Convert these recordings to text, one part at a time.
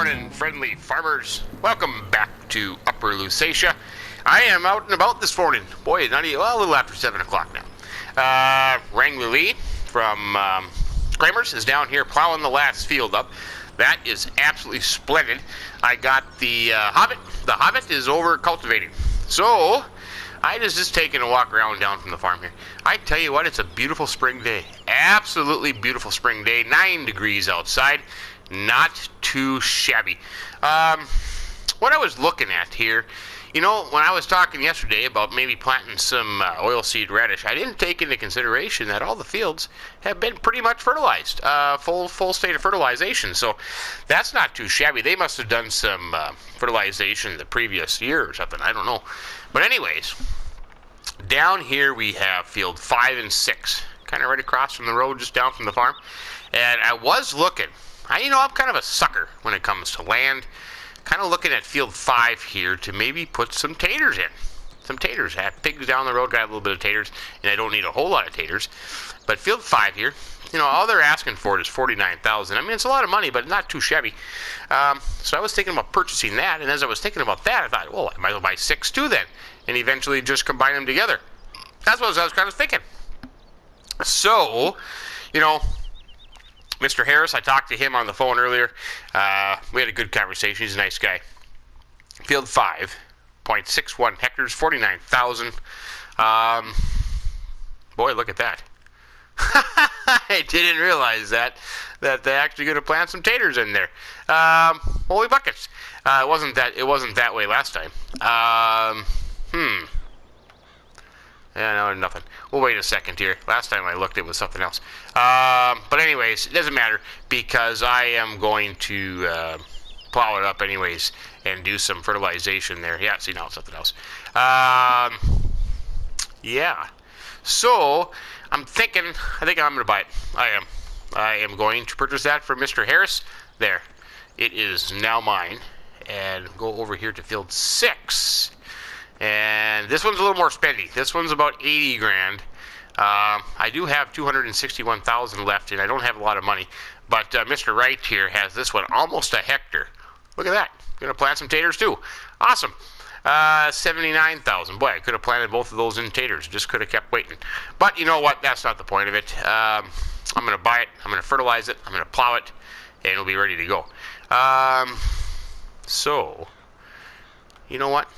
morning, friendly farmers. Welcome back to Upper Lusatia. I am out and about this morning. Boy, it's not even, well, a little after 7 o'clock now. Wrangler Lee from Kramer's is down here plowing the last field up. That is absolutely splendid. I got the Hobbit. The Hobbit is over cultivating. So, I was just taking a walk around down from the farm here. I tell you what, it's a beautiful spring day. Absolutely beautiful spring day. 9 degrees outside. Not too shabby. What I was looking at here, you know, when I was talking yesterday about maybe planting some oilseed radish, I didn't take into consideration that all the fields have been pretty much fertilized, full state of fertilization. So that's not too shabby. They must have done some fertilization the previous year or something. I don't know. But anyways, down here we have field 5 and 6, kind of right across from the road, just down from the farm. And I was looking. I'm kind of a sucker when it comes to land. Kind of looking at field 5 here to maybe put some taters in. Some taters. I have pigs down the road, got a little bit of taters, and I don't need a whole lot of taters. But field 5 here, all they're asking for is $49,000. I mean, it's a lot of money, but not too shabby. So I was thinking about purchasing that, and as I was thinking about that, I thought, well, I might as well buy 6 too then, and eventually just combine them together. That's what I was kind of thinking. So, Mr. Harris, I talked to him on the phone earlier. We had a good conversation. He's a nice guy. Field 5.61 hectares, 49,000. Boy, look at that. I didn't realize that they're actually going to plant some taters in there. Holy buckets. It wasn't that way last time. Yeah, no, nothing. We'll wait a second here. Last time I looked, it was something else. But anyways, it doesn't matter because I am going to plow it up anyways and do some fertilization there. Yeah, see, now it's something else. Yeah. So, I think I'm going to buy it. I am going to purchase that from Mr. Harris. There. It is now mine. And go over here to field 6. And this one's a little more spendy. This one's about 80 grand. I do have 261,000 left, and I don't have a lot of money. But Mr. Wright here has this one almost a hectare. Look at that. Going to plant some taters too. Awesome. 79,000. Boy, I could have planted both of those in taters. Just could have kept waiting. But you know what? That's not the point of it. I'm going to buy it. I'm going to fertilize it. I'm going to plow it, and it'll be ready to go. So, you know what?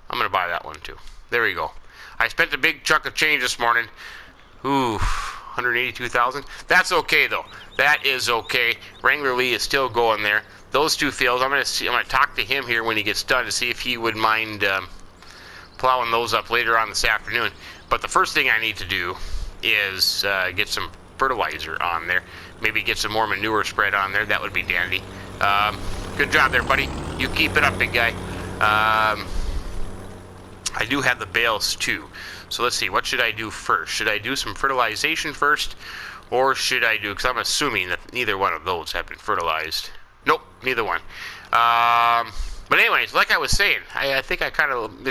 I'm going to buy that one too. There we go. I spent a big chunk of change this morning. Ooh, 182,000. That's okay though. That is okay. Wrangler Lee is still going there. Those 2 fields, I'm going to talk to him here when he gets done to see if he would mind plowing those up later on this afternoon. But the first thing I need to do is get some fertilizer on there. Maybe get some more manure spread on there. That would be dandy. Good job there, buddy. You keep it up, big guy. I do have the bales too. So let's see, what should I do first? Should I do some fertilization first? Or should I do, because I'm assuming that neither one of those have been fertilized. Nope, neither one. But anyways, like I was saying, I think I kind of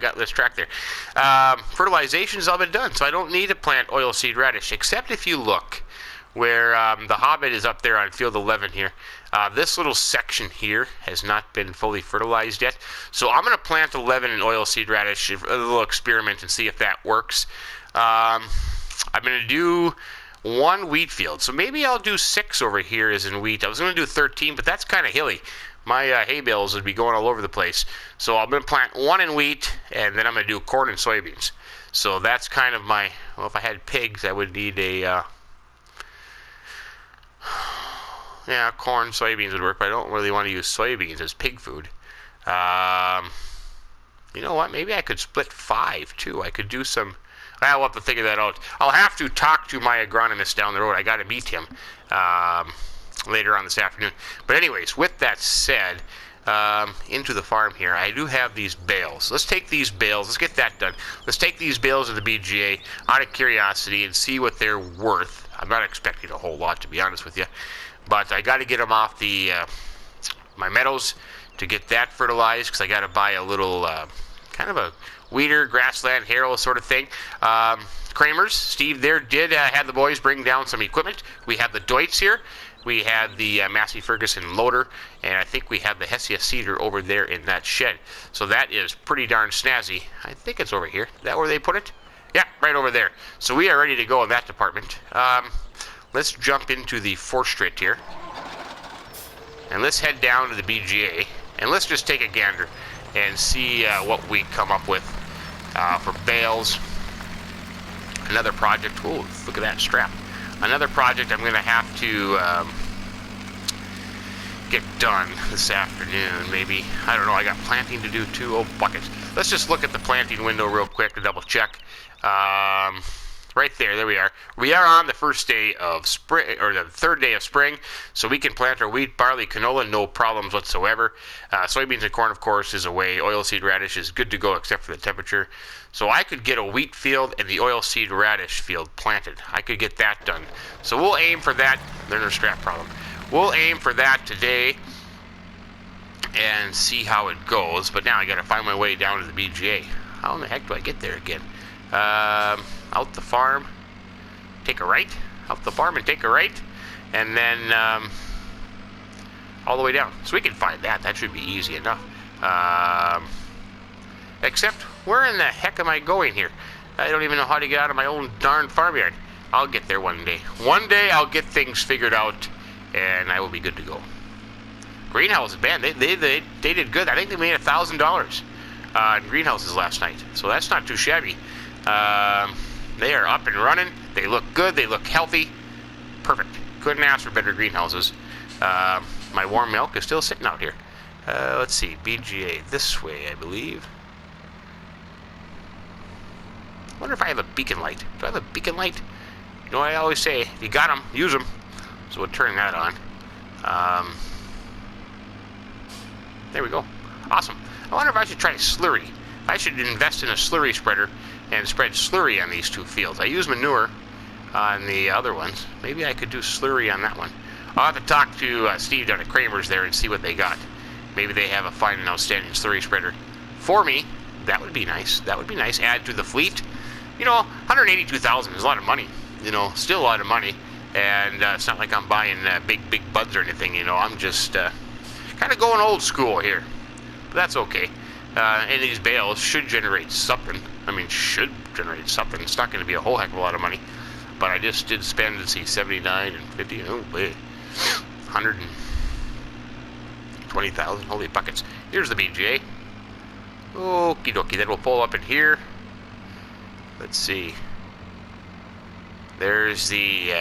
got this track there. Fertilization's all been done, so I don't need to plant oilseed radish, except if you look where the Hobbit is up there on field 11 here. This little section here has not been fully fertilized yet. So I'm going to plant 11 in oilseed radish, a little experiment, and see if that works. I'm going to do 1 wheat field. So maybe I'll do 6 over here as in wheat. I was going to do 13, but that's kind of hilly. My hay bales would be going all over the place. So I'm going to plant 1 in wheat, and then I'm going to do corn and soybeans. So that's kind of my, well, if I had pigs, I would need a... yeah, corn, soybeans would work, but I don't really want to use soybeans as pig food. You know what? Maybe I could split 5, too. I could do some... I'll have to figure that out. I'll have to talk to my agronomist down the road. I got to meet him later on this afternoon. But anyways, with that said, into the farm here, I do have these bales. Let's take these bales. Let's get that done. Let's take these bales to the BGA out of curiosity and see what they're worth. I'm not expecting a whole lot, to be honest with you. But I got to get them off the my meadows to get that fertilized, because I got to buy a little kind of a weeder, grassland, harrow sort of thing. Kramer's, Steve there did have the boys bring down some equipment. We have the Deutz here. we had the Massey Ferguson loader, and I think we have the Hessia seeder over there in that shed. So that is pretty darn snazzy. I think it's over here. Is that where they put it? Yeah, right over there. So we are ready to go in that department. Let's jump into the Forstrit here. And let's head down to the BGA. And let's just take a gander and see what we come up with for bales. Another project. Oh, look at that strap. Another project I'm going to have to get done this afternoon, maybe. I don't know. I got planting to do too. Oh, buckets. Let's just look at the planting window real quick to double check. Right there, there we are. We are on the first day of spring, or the third day of spring, so we can plant our wheat, barley, canola, no problems whatsoever. Soybeans and corn, of course, is away. Oilseed radish is good to go except for the temperature. So I could get a wheat field and the oilseed radish field planted. I could get that done. So we'll aim for that. There's no strap problem. We'll aim for that today and see how it goes. But now I got to find my way down to the BGA. How in the heck do I get there again? Out the farm, take a right, out the farm and take a right, and then all the way down. So we can find that. That should be easy enough. Except, where in the heck am I going here? I don't even know how to get out of my own darn farmyard. I'll get there one day. One day I'll get things figured out, and I will be good to go. Greenhouses, man, they did good. I think they made $1,000 in greenhouses last night, so that's not too shabby. They are up and running. They look good. They look healthy. Perfect. Couldn't ask for better greenhouses. My warm milk is still sitting out here. Let's see. BGA this way, I believe. I wonder if I have a beacon light. Do I have a beacon light? You know what I always say? If you got them, use them. So we'll turn that on. There we go. Awesome. I wonder if I should try slurry. I should invest in a slurry spreader and spread slurry on these two fields. I use manure on the other ones. Maybe I could do slurry on that one. I'll have to talk to Steve down at Kramer's there and see what they got. Maybe they have a fine and outstanding slurry spreader for me. That would be nice. That would be nice. Add to the fleet. You know, $182,000 is a lot of money. You know, still a lot of money. And it's not like I'm buying big buds or anything. You know, I'm just kind of going old school here. But that's okay. And these bales should generate something. I mean, should generate something. It's not going to be a whole heck of a lot of money. But I just did spend, let's see, 79 and 50. Oh, boy. 120,000. Holy buckets. Here's the BGA. Okie dokie. Then we'll pull up in here. Let's see. There's the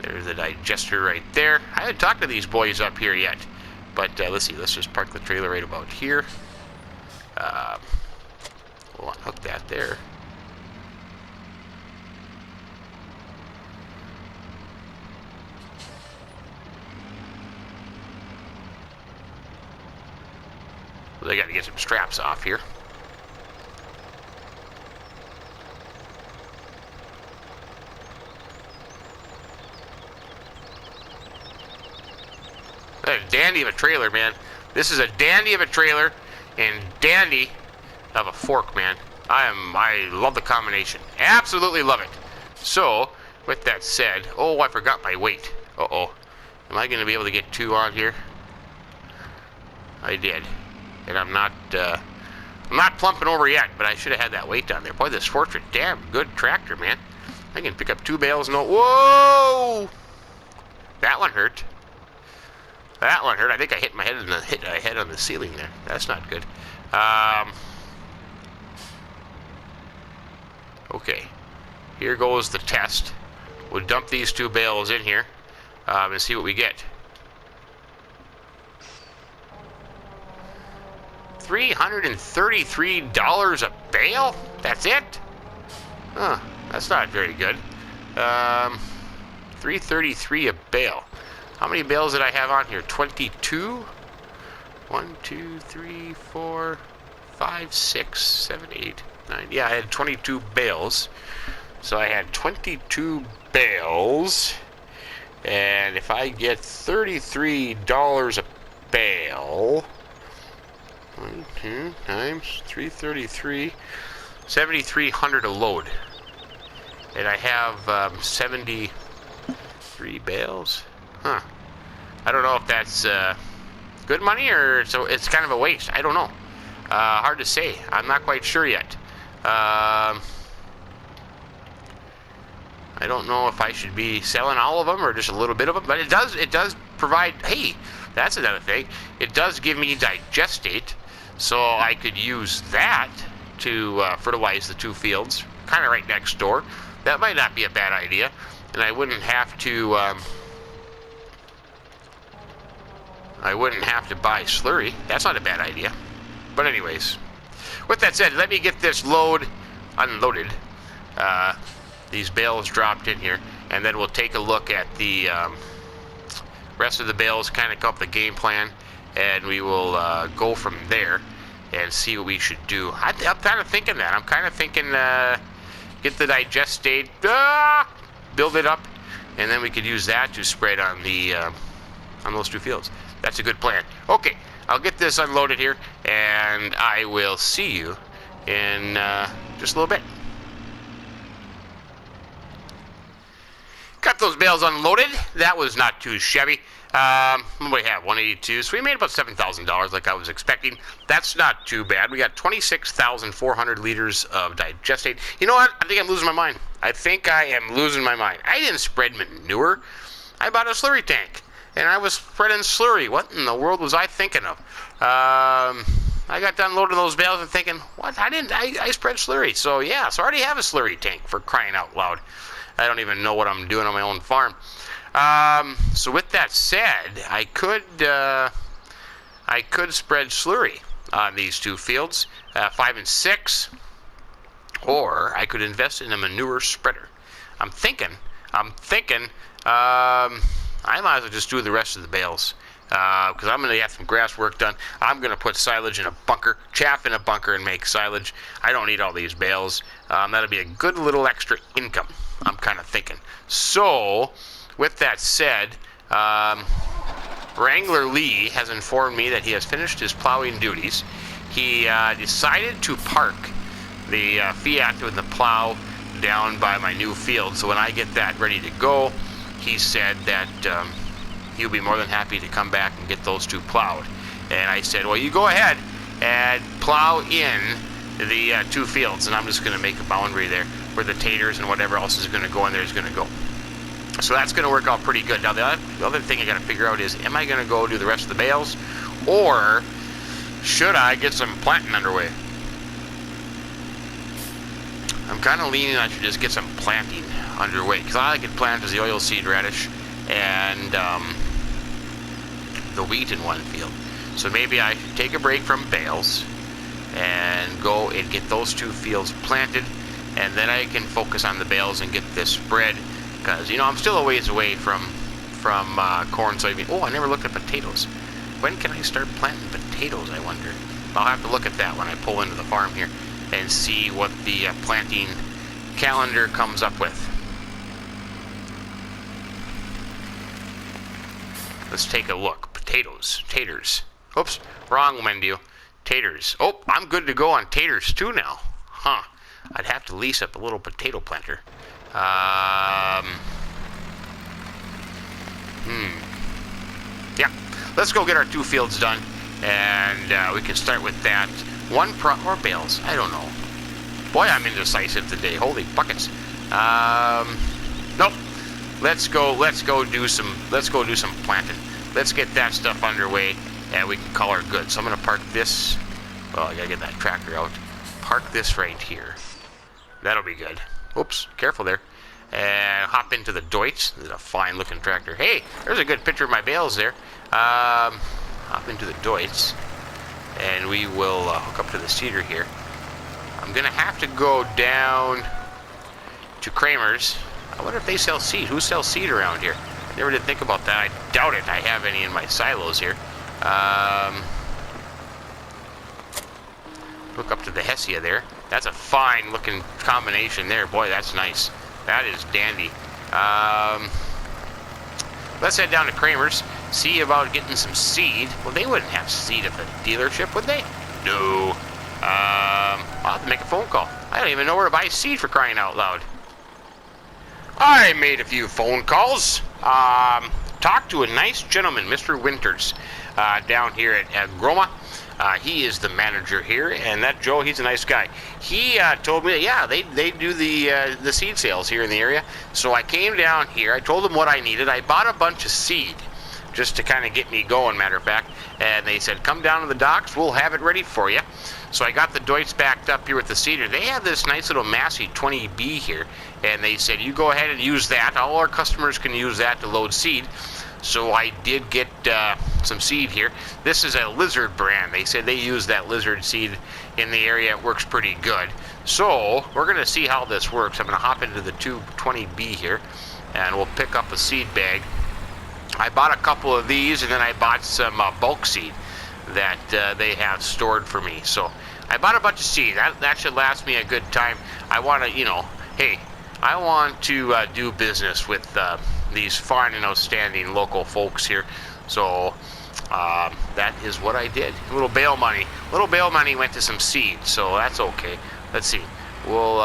digester right there. I haven't talked to these boys up here yet. But let's see, let's just park the trailer right about here. We'll unhook that there. Well, I got to get some straps off here. A dandy of a trailer, man. This is a dandy of a trailer and dandy of a fork, man. I love the combination. Absolutely love it. So, with that said, oh, I forgot my weight. Uh-oh. Am I going to be able to get two on here? I did. And I'm not plumping over yet, but I should have had that weight down there. Boy, this Fortune, damn good tractor, man. I can pick up 2 bales. No, whoa! That one hurt. That one hurt. I think I hit my head on the ceiling there. That's not good. Okay. Here goes the test. We'll dump these 2 bales in here and see what we get. $333 a bale? That's it? Huh. That's not very good. $333 a bale. How many bales did I have on here? 22? 1, 2, 3, 4, 5, 6, 7, 8, 9. Yeah, I had 22 bales. So I had 22 bales. And if I get $33 a bale, 1, 2 times 333, 7,300 a load. And I have 70 3 bales. Huh. I don't know if that's good money or so it's kind of a waste. I don't know. Hard to say. I'm not quite sure yet. I don't know if I should be selling all of them or just a little bit of them, but it does provide, hey, that's another thing. It does give me digestate, so I could use that to fertilize the 2 fields, kind of right next door. That might not be a bad idea, and I wouldn't have to buy slurry. That's not a bad idea. But anyways, with that said, let me get this load unloaded. These bales dropped in here, and then we'll take a look at the rest of the bales, kind of come up with the game plan, and we will go from there and see what we should do. I'm kind of thinking that. I'm kind of thinking get the digestate, build it up, and then we could use that to spread on the on those 2 fields. That's a good plan. Okay, I'll get this unloaded here, and I will see you in just a little bit. Got those bales unloaded. That was not too shabby. What do we have? 182. So we made about $7,000 like I was expecting. That's not too bad. We got 26,400 liters of digestate. You know what? I think I'm losing my mind. I think I am losing my mind. I didn't spread manure. I bought a slurry tank, and I was spreading slurry. What in the world was I thinking of? I got done loading those bales and thinking, what? I spread slurry. So yeah, so I already have a slurry tank, for crying out loud. I don't even know what I'm doing on my own farm. So with that said, I could spread slurry on these 2 fields, 5 and 6, or I could invest in a manure spreader. I'm thinking, I might as well just do the rest of the bales, because I'm going to have some grass work done. I'm going to put silage in a bunker, chaff in a bunker, and make silage. I don't need all these bales. That'll be a good little extra income, I'm kind of thinking. So, with that said, Wrangler Lee has informed me that he has finished his plowing duties. He decided to park the Fiat with the plow down by my new field. So when I get that ready to go, he said that he'll be more than happy to come back and get those 2 plowed. And I said, well, you go ahead and plow in the 2 fields, and I'm just going to make a boundary there where the taters and whatever else is going to go in there is going to go. So that's going to work out pretty good. Now, the other thing I got to figure out is, am I going to go do the rest of the bales, or should I get some planting underway? I'm kind of leaning I should just get some planting underway, because all I could plant is the oilseed radish and the wheat in one field. So maybe I should take a break from bales and go and get those 2 fields planted, and then I can focus on the bales and get this spread. Because, you know, I'm still a ways away from corn, soybean. Oh, I never looked at potatoes. When can I start planting potatoes, I wonder? I'll have to look at that when I pull into the farm here and see what the planting calendar comes up with. Let's take a look. Potatoes. Taters. Oops, wrong menu. Taters. Oh, I'm good to go on taters too now. Huh. I'd have to lease up a little potato planter. Yeah, let's go get our 2 fields done, and we can start with that. Or bales, I don't know. Boy, I'm indecisive today. Holy buckets. Nope. Let's go do some planting. Let's get that stuff underway, and we can call her good. So I'm gonna park this. Well, I gotta get that tractor out. Park this right here. That'll be good. Oops, careful there. And hop into the Deutz. This is a fine looking tractor. Hey, there's a good picture of my bales there. Hop into the Deutz, and we will hook up to the seeder here. I'm gonna have to go down to Kramer's. I wonder if they sell seed. Who sells seed around here? I never did think about that. I doubt it. I have any in my silos here. Hook up to the Hessia there. That's a fine looking combination there. Boy, that's nice. That is dandy. Let's head down to Kramer's, see about getting some seed. Well, they wouldn't have seed at the dealership, would they? No. I'll have to make a phone call. I don't even know where to buy seed, for crying out loud. I made a few phone calls. Talked to a nice gentleman, Mr. Winters, down here at Groma. He is the manager here, and that Joe, he's a nice guy. He told me, yeah, they do the seed sales here in the area. So I came down here. I told them what I needed. I bought a bunch of seed just to kind of get me going, matter of fact. And they said, come down to the docks. We'll have it ready for you. So I got the Deutz backed up here with the seeder. They have this nice little Massey 20B here, and they said, you go ahead and use that. All our customers can use that to load seed. So I did get some seed here. This is a Lizard brand. They said they use that Lizard seed in the area. It works pretty good. So we're going to see how this works. I'm going to hop into the Tube 20B here, and we'll pick up a seed bag. I bought a couple of these, and then I bought some bulk seed that they have stored for me. So I bought a bunch of seed. That should last me a good time. I want to, hey, I want to do business with these fine and outstanding local folks here. So that is what I did. A little bail money. Little bail money went to some seed, so that's okay. Let's see. We'll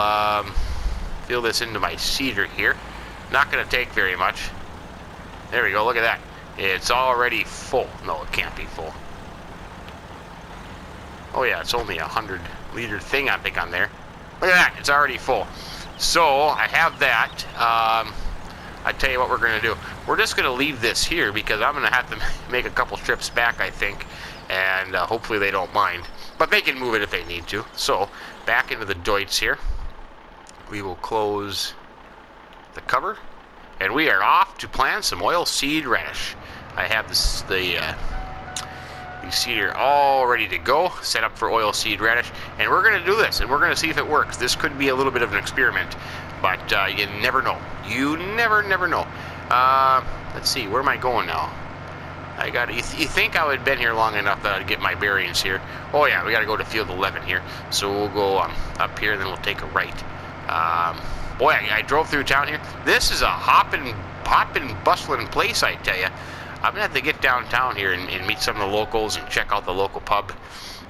fill this into my seeder here. Not going to take very much. There we go. Look at that. It's already full. No, it can't be full. Oh yeah, it's only 100-liter thing I think on there. Look at that. It's already full. So I have that. I tell you what we're going to do. We're just going to leave this here because I'm going to have to make a couple trips back, I think, and hopefully they don't mind. But they can move it if they need to. So back into the Deutz here. We will close the cover, and we are off to plant some oil seed radish. I have the seeder all ready to go, set up for oil seed radish, and we're going to do this, and we're going to see if it works. This could be a little bit of an experiment, but you never know. You never know. Let's see, where am I going now? You think I would have been here long enough that I'd get my bearings here. Oh yeah, we got to go to field 11 here, so we'll go up here, and then we'll take a right. Boy, I drove through town here. This is a hopping, bustling place, I tell you. I'm going to have to get downtown here and meet some of the locals and check out the local pub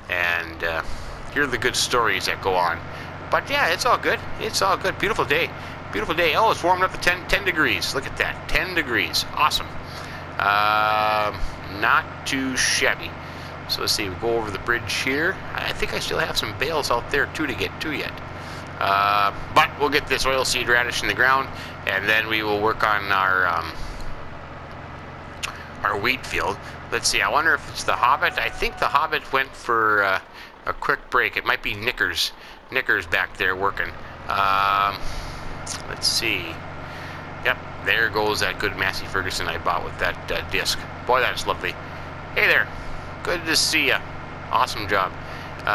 and hear the good stories that go on. But yeah, it's all good. It's all good. Beautiful day. Beautiful day. Oh, it's warming up to 10 degrees. Look at that. 10 degrees. Awesome. Not too shabby. So let's see. We'll go over the bridge here. I think I still have some bales out there too to get to yet. But we'll get this oilseed radish in the ground, and then we will work on our wheat field. Let's see, I wonder if it's the Hobbit. I think the Hobbit went for a quick break. It might be Knickers back there working. Let's see. Yep, there goes that good Massey Ferguson I bought with that disc. Boy, that's lovely. Hey there, good to see ya. Awesome job.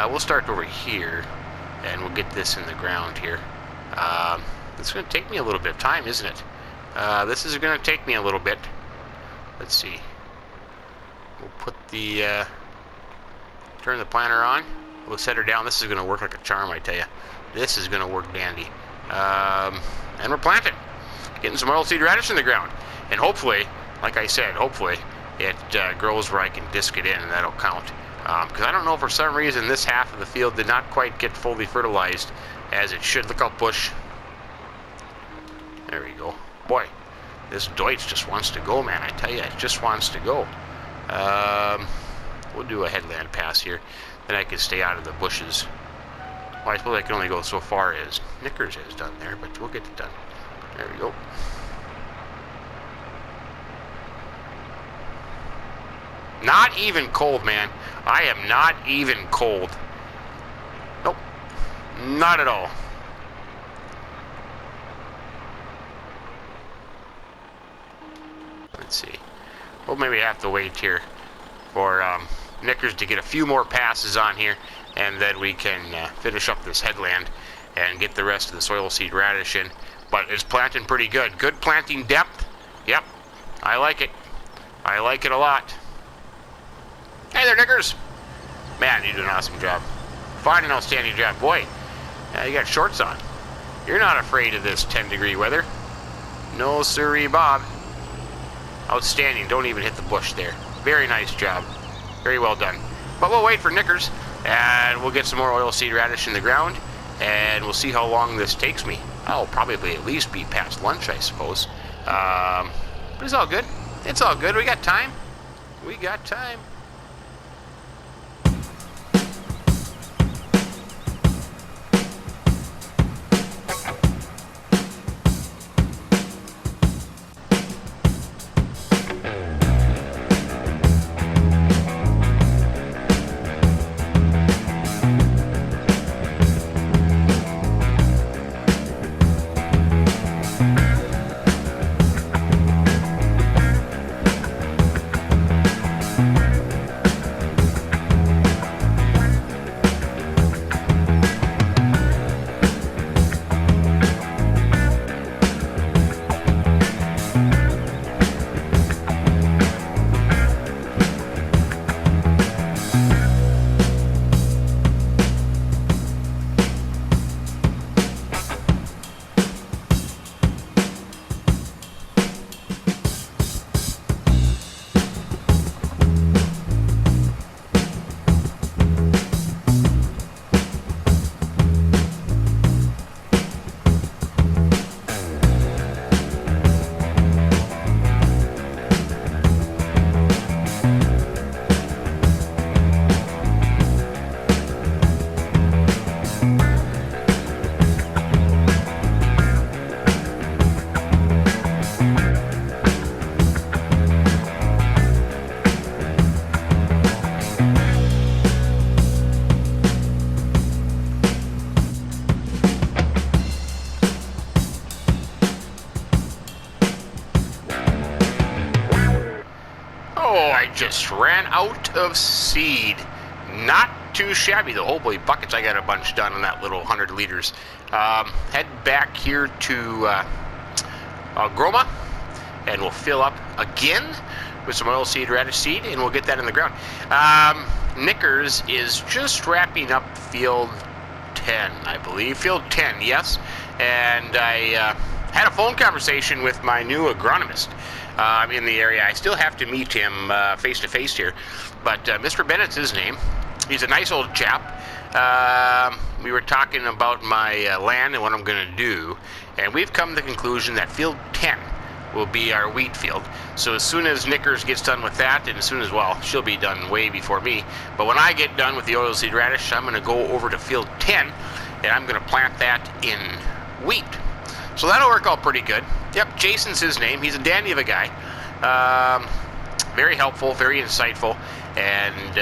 We'll start over here, and we'll get this in the ground here. It's going to take me a little bit of time, isn't it? This is going to take me a little bit. Let's see. We'll put the turn the planter on. We'll set her down. This is going to work like a charm, I tell you. This is going to work dandy. And we're planting. Getting some oilseed radish in the ground. And hopefully, like I said, hopefully it grows where I can disc it in, and that'll count. Because I don't know, for some reason this half of the field did not quite get fully fertilized as it should. Look how bush. There we go. Boy, this Deutz just wants to go, man. I tell you, it just wants to go. We'll do a headland pass here. Then I can stay out of the bushes. Well, I suppose I can only go so far as Knickers has done there, but we'll get it done. There we go. Not even cold, man. I am not even cold. Nope. Not at all. Let's see. Well, maybe I have to wait here for Knickers to get a few more passes on here, and then we can finish up this headland and get the rest of this oilseed radish in. But it's planting pretty good. Good planting depth. Yep. I like it. I like it a lot. Hey there, Knickers. Man, you did an awesome job. Fine and outstanding job. Boy, you got shorts on. You're not afraid of this 10-degree weather. No siree, Bob. Outstanding. Don't even hit the bush there. Very nice job. Very well done. But we'll wait for Knickers, and we'll get some more oilseed radish in the ground, and we'll see how long this takes me. I'll probably at least be past lunch, I suppose. But it's all good. It's all good. We got time. We got time. Just ran out of seed. Not too shabby though. Holy buckets, I got a bunch done on that little 100 liters. Head back here to Groma, and we'll fill up again with some oilseed radish seed, and we'll get that in the ground. Knickers is just wrapping up field 10, I believe. Field 10, yes. And I had a phone conversation with my new agronomist in the area. I still have to meet him face to face here, but Mr. Bennett's his name. He's a nice old chap. We were talking about my land and what I'm going to do, and we've come to the conclusion that field 10 will be our wheat field. So as soon as Knickers gets done with that, and as soon as, well, she'll be done way before me, but when I get done with the oilseed radish, I'm going to go over to field 10, and I'm going to plant that in wheat. So that'll work out pretty good. Yep, Jason's his name. He's a dandy of a guy. Very helpful, very insightful, and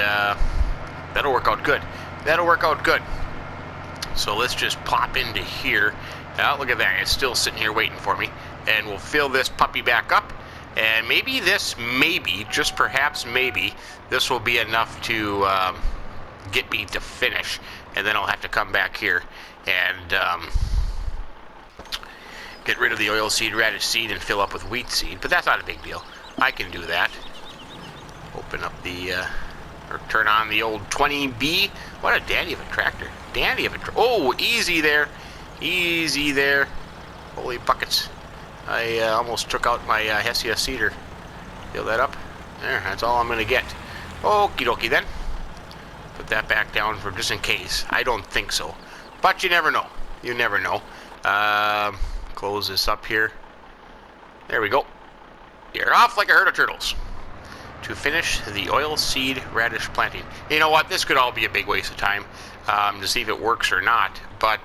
that'll work out good. That'll work out good. So let's just pop into here. Look at that. It's still sitting here waiting for me. And we'll fill this puppy back up. And maybe this, just perhaps maybe, this will be enough to get me to finish. And then I'll have to come back here and get rid of the oilseed radish seed and fill up with wheat seed. But that's not a big deal. I can do that. Open up the, or turn on the old 20B. What a dandy of a tractor. Dandy of a oh, easy there. Easy there. Holy buckets. I almost took out my Hessia seeder. Fill that up. There, that's all I'm going to get. Okie dokie then. Put that back down for just in case. I don't think so. But you never know. You never know. Close this up here. There we go. You're off like a herd of turtles to finish the oilseed radish planting. You know what? This could all be a big waste of time to see if it works or not. But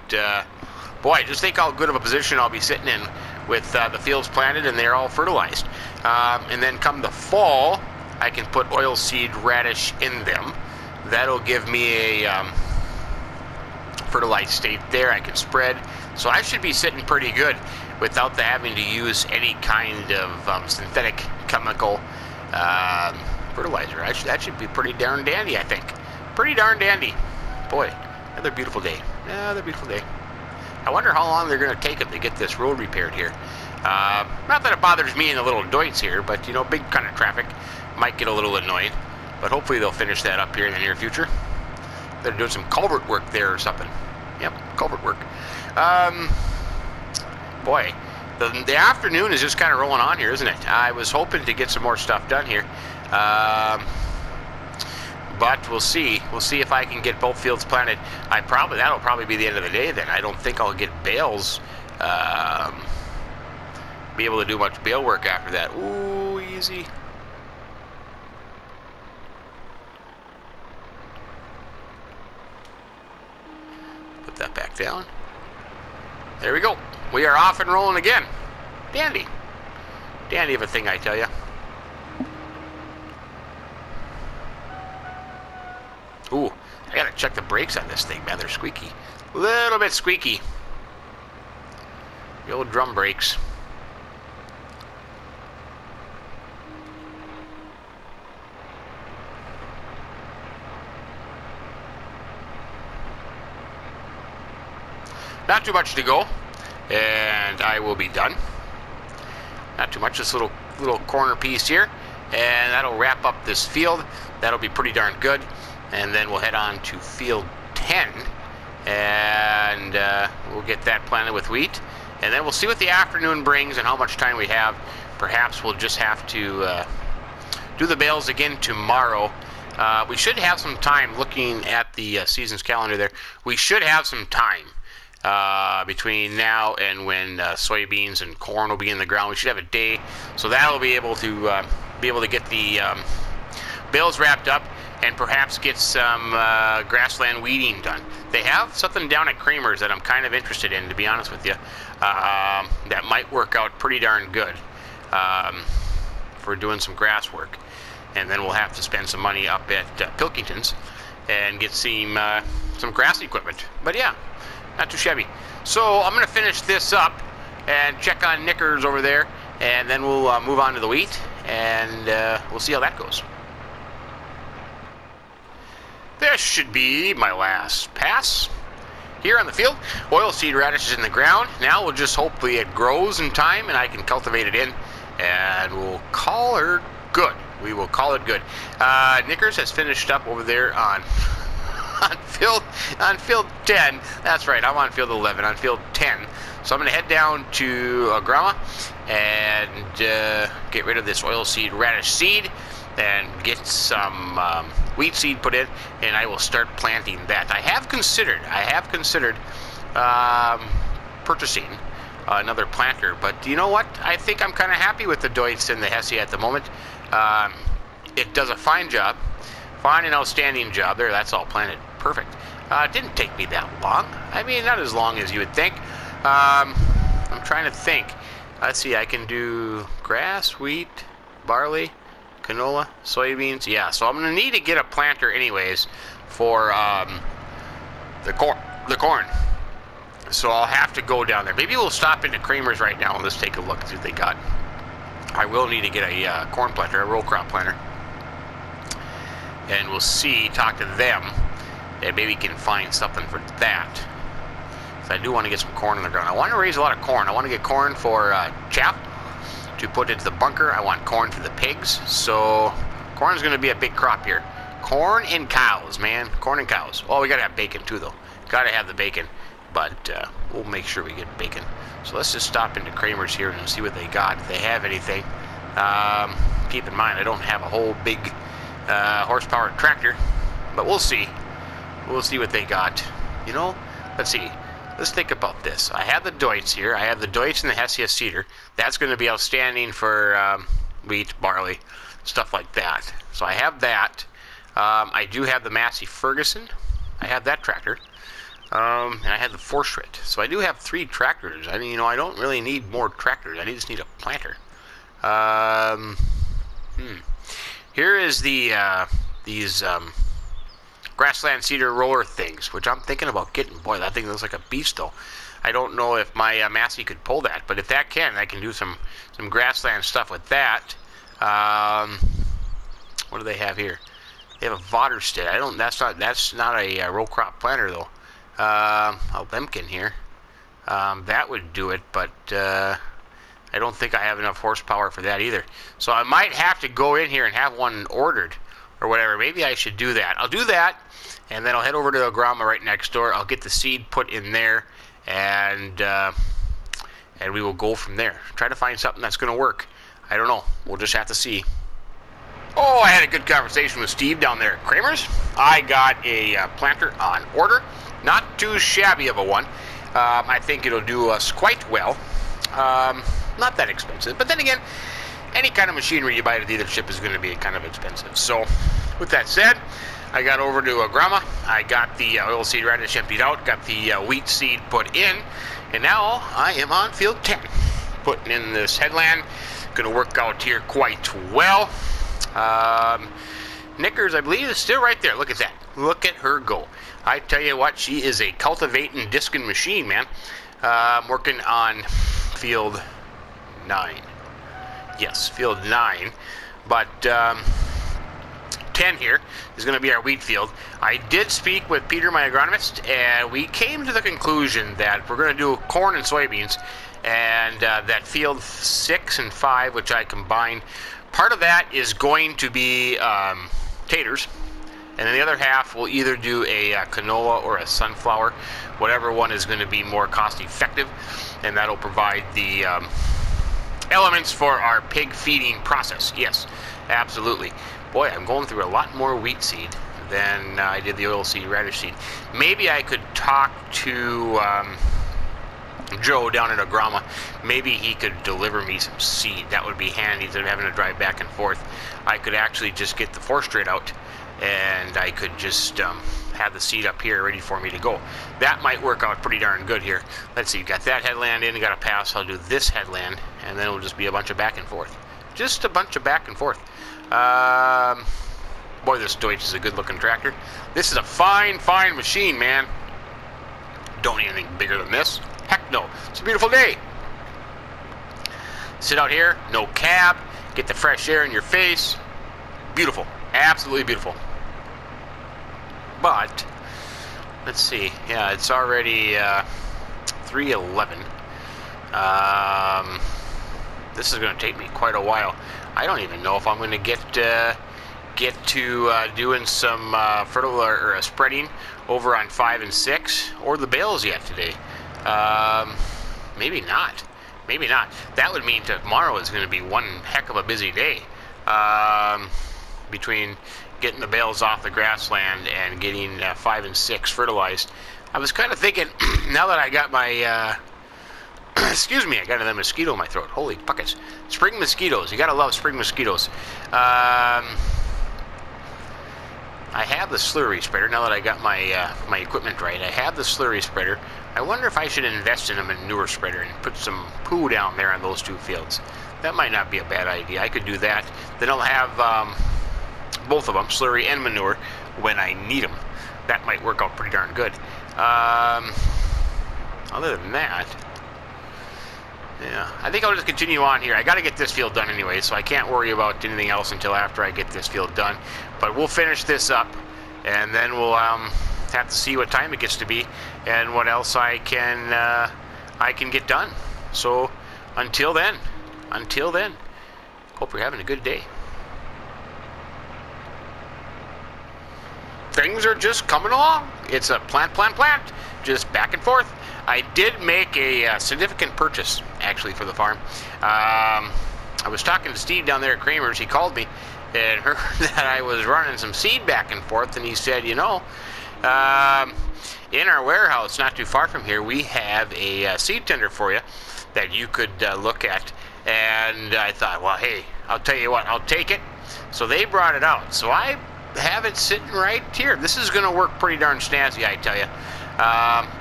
boy, just think how good of a position I'll be sitting in with the fields planted and they're all fertilized. And then come the fall, I can put oilseed radish in them. That'll give me a fertilized state there. I can spread. So I should be sitting pretty good without having to use any kind of synthetic chemical fertilizer. That should be pretty darn dandy, I think. Pretty darn dandy. Boy, another beautiful day. Another beautiful day. I wonder how long they're going to take them to get this road repaired here. Not that it bothers me in the little doits here, but, you know, big kind of traffic might get a little annoying. But hopefully they'll finish that up here in the near future. They're doing some culvert work there or something. Yep, culvert work. Boy, the afternoon is just kind of rolling on here, isn't it? I was hoping to get some more stuff done here. But we'll see. We'll see if I can get both fields planted. That'll probably be the end of the day then. I don't think I'll get bales be able to do much bale work after that. Ooh, easy. Put that back down. There we go. We are off and rolling again. Dandy. Dandy of a thing, I tell you. Ooh, I gotta check the brakes on this thing, man. They're squeaky. A little bit squeaky. The old drum brakes. Not too much to go, and I will be done. Not too much, this little corner piece here, and that'll wrap up this field. That'll be pretty darn good, and then we'll head on to field 10, and we'll get that planted with wheat, and then we'll see what the afternoon brings and how much time we have. Perhaps we'll just have to do the bales again tomorrow. We should have some time, looking at the season's calendar there. We should have some time between now and when soybeans and corn will be in the ground. We should have a day, so that'll be able to get the bales wrapped up and perhaps get some grassland weeding done. They have something down at Kramer's that I'm kind of interested in, to be honest with you. That might work out pretty darn good for doing some grass work. And then we'll have to spend some money up at Pilkington's and get some grass equipment. But yeah, not too shabby. So I'm going to finish this up and check on Knickers over there, and then we'll move on to the wheat, and we'll see how that goes. This should be my last pass here on the field. Oilseed radish is in the ground. Now we'll just hopefully it grows in time and I can cultivate it in, and we'll call her good. We will call it good. Knickers has finished up over there on field 10. That's right, I'm on field 11, on field 10. So I'm going to head down to Grandma and get rid of this oilseed radish seed and get some wheat seed put in, and I will start planting that. I have considered purchasing another planter, but you know what? I think I'm kind of happy with the Deutz and the Hesse at the moment. It does a fine job, fine and outstanding job there. That's all planted perfect. It didn't take me that long. I mean, not as long as you would think. I'm trying to think. Let's see, I can do grass, wheat, barley, canola, soybeans. Yeah, so I'm going to need to get a planter anyways for the corn. So I'll have to go down there. Maybe we'll stop into Kramer's right now and let's take a look and see what they got. I will need to get a corn planter, a row crop planter. And we'll see, talk to them, and maybe can find something for that. So I do want to get some corn in the ground. I want to raise a lot of corn. I want to get corn for chaff to put into the bunker. I want corn for the pigs. So corn is going to be a big crop here. Corn and cows, man. Corn and cows. Well, we got to have bacon too, though. Got to have the bacon. But we'll make sure we get bacon. So let's just stop into Kramer's here and see what they got, if they have anything. Keep in mind, I don't have a whole big horsepower tractor, but we'll see. We'll see what they got. You know, let's see. Let's think about this. I have the Deutz here. I have the Deutz and the Hesse cedar. That's going to be outstanding for wheat, barley, stuff like that. So I have that. I do have the Massey Ferguson. I have that tractor. And I had the Forschritt. So I do have 3 tractors. I mean, you know, I don't really need more tractors. I just need a planter. Here is these grassland cedar roller things, which I'm thinking about getting. Boy, that thing looks like a beast, though. I don't know if my Massey could pull that, but if that can, I can do some grassland stuff with that. What do they have here? They have a Vaterstedt. That's not a row crop planter, though. Lemkin here. That would do it, but I don't think I have enough horsepower for that either. So I might have to go in here and have one ordered or whatever. Maybe I should do that. I'll do that, and then I'll head over to the grandma right next door. I'll get the seed put in there, and we will go from there. Try to find something that's going to work. I don't know. We'll just have to see. Oh, I had a good conversation with Steve down there at Kramer's. I got a planter on order. Not too shabby of a one. I think it'll do us quite well. Not that expensive, but then again, any kind of machinery you buy at a dealership is going to be kind of expensive. So, with that said, I got over to Grandma. I got the oilseed radish emptied out, got the wheat seed put in, and now I am on field 10, putting in this headland. Going to work out here quite well. Knickers, I believe, is still right there. Look at that. Look at her go. I tell you what, she is a cultivating, discing machine, man. Working on field 9. Yes, field 9. But 10 here is going to be our wheat field. I did speak with Peter, my agronomist, and we came to the conclusion that we're going to do corn and soybeans, and that field 6 and 5, which I combined, part of that is going to be taters, and then the other half will either do a canola or a sunflower, whatever one is going to be more cost effective, and that'll provide the elements for our pig feeding process. Yes, absolutely. Boy, I'm going through a lot more wheat seed than I did the oilseed radish seed. Maybe I could talk to Joe down at Agrama. Maybe he could deliver me some seed. That would be handy instead of having to drive back and forth. I could actually just get the 4 straight out, and I could just have the seed up here ready for me to go. That might work out pretty darn good here. Let's see, got that headland in, got a pass. I'll do this headland, and then it'll just be a bunch of back and forth. Just a bunch of back and forth. Boy, this Deutsch is a good-looking tractor. This is a fine, fine machine, man. Don't need anything bigger than this. Heck no. It's a beautiful day. Sit out here, no cab, get the fresh air in your face. Beautiful. Absolutely beautiful. But, let's see. Yeah, it's already 3:11. This is going to take me quite a while. I don't even know if I'm going to get to doing some fertilizer or spreading over on 5 and 6 or the bales yet today. Maybe not. Maybe not. That would mean tomorrow is going to be one heck of a busy day. Between getting the bales off the grassland and getting 5 and 6 fertilized. I was kind of thinking, now that I got my, excuse me, I got another mosquito in my throat. Holy buckets. Spring mosquitoes. You gotta love spring mosquitoes. I have the slurry spreader, now that I got my my equipment right. I have the slurry spreader. I wonder if I should invest in a manure spreader and put some poo down there on those 2 fields. That might not be a bad idea. I could do that. Then I'll have both of them, slurry and manure, when I need them. That might work out pretty darn good. Other than that, yeah, I think I'll just continue on here. I got to get this field done anyway, so I can't worry about anything else until after I get this field done. But we'll finish this up, and then we'll have to see what time it gets to be and what else I can get done. So until then, hope you're having a good day. Things are just coming along. It's a plant, just back and forth. I did make a significant purchase, actually, for the farm. I was talking to Steve down there at Kramer's. He called me and heard that I was running some seed back and forth, and he said, you know, in our warehouse not too far from here, we have a seed tender for you that you could look at. And I thought, well, hey, I'll tell you what, I'll take it. So they brought it out. So I have it sitting right here. This is going to work pretty darn snazzy, I tell you.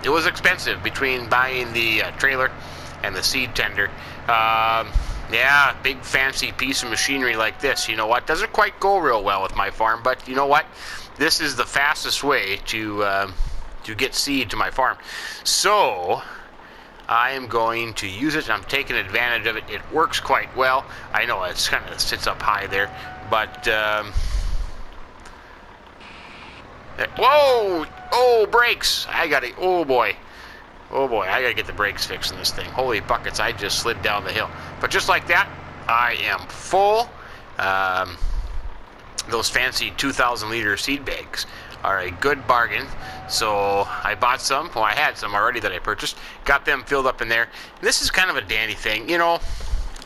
It was expensive between buying the trailer and the seed tender. Yeah, big fancy piece of machinery like this, you know what, doesn't quite go real well with my farm, but you know what, this is the fastest way to get seed to my farm. So I am going to use it. I'm taking advantage of it. It works quite well. I know it's kind of sits up high there, but whoa! Oh, brakes! I got it. Oh boy, I gotta get the brakes fixed in this thing. Holy buckets! I just slid down the hill. But just like that, I am full. Those fancy 2,000-liter seed bags are a good bargain. So I bought some. Well, I had some already that I purchased. Got them filled up in there. And this is kind of a dandy thing. You know,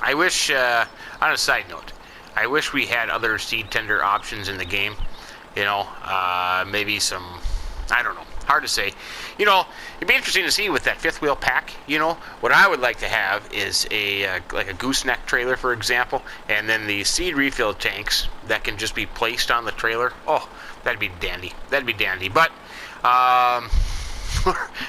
I wish, on a side note, I wish we had other seed tender options in the game. You know, maybe some, I don't know. Hard to say. You know, it'd be interesting to see with that fifth wheel pack. You know, what I would like to have is a like a gooseneck trailer, for example, and then the seed refill tanks that can just be placed on the trailer. Oh, that'd be dandy. That'd be dandy. But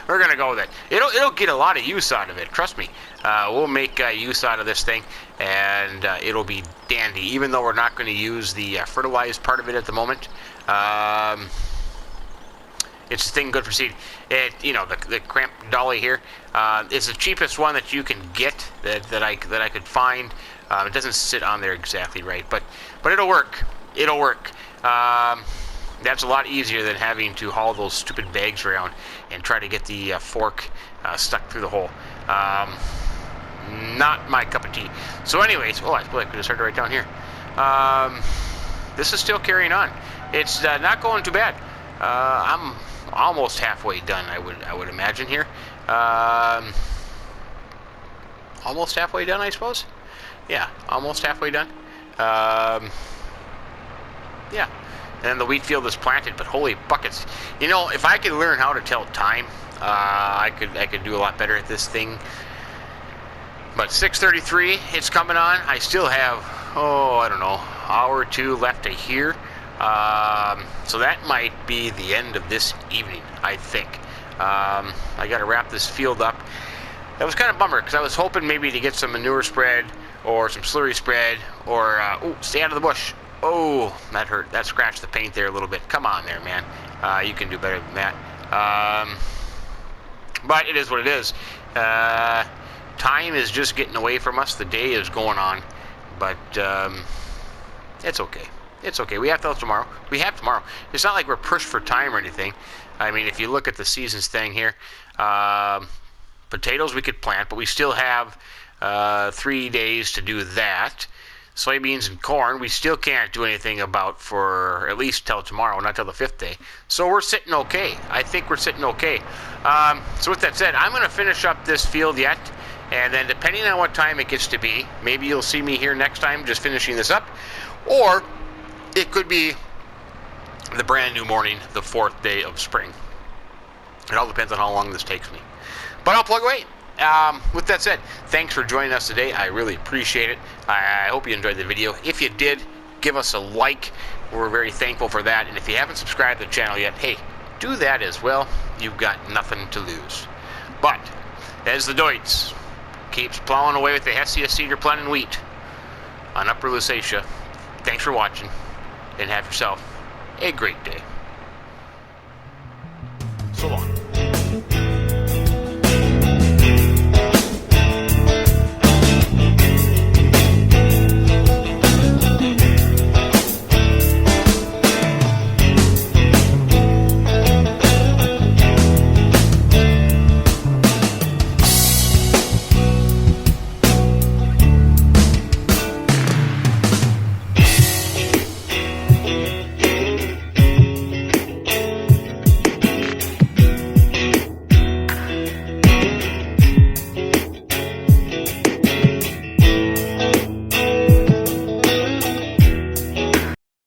we're gonna go with it. It'll get a lot of use out of it. Trust me. We'll make use out of this thing, and it'll be dandy. Even though we're not going to use the fertilized part of it at the moment. It's a thing good for seed. You know, the cramp dolly here is the cheapest one that you can get that I could find. It doesn't sit on there exactly right, but it'll work. It'll work. That's a lot easier than having to haul those stupid bags around and try to get the fork stuck through the hole. Not my cup of tea. So anyways, I suppose I could have started right down here. This is still carrying on. It's not going too bad. I'm almost halfway done, I would imagine here. Almost halfway done, I suppose. Yeah, almost halfway done. Yeah, and then the wheat field is planted. But holy buckets! You know, if I could learn how to tell time, I could do a lot better at this thing. But 6:33, it's coming on. I still have, I don't know, hour or two left to hear. So that might be the end of this evening, I think. I got to wrap this field up. That was kind of a bummer because I was hoping maybe to get some manure spread or some slurry spread or, stay out of the bush. Oh, that hurt. That scratched the paint there a little bit. Come on there, man. You can do better than that. But it is what it is. Time is just getting away from us. The day is going on. But it's okay. It's okay. We have till tomorrow. We have tomorrow. It's not like we're pushed for time or anything. I mean, if you look at the seasons thing here, potatoes we could plant, but we still have 3 days to do that. Soybeans and corn, we still can't do anything about for at least till tomorrow, not till the 5th day. So we're sitting okay. I think we're sitting okay. So with that said, I'm going to finish up this field yet. And then depending on what time it gets to be, maybe you'll see me here next time just finishing this up. Or it could be the brand new morning, the 4th day of spring. It all depends on how long this takes me. But I'll plug away. With that said, thanks for joining us today. I really appreciate it. I hope you enjoyed the video. If you did, give us a like. We're very thankful for that. And if you haven't subscribed to the channel yet, hey, do that as well. You've got nothing to lose. But as the Deutz keeps plowing away with the Hessia cedar planting wheat on Upper Lusatia, thanks for watching, and have yourself a great day. So long.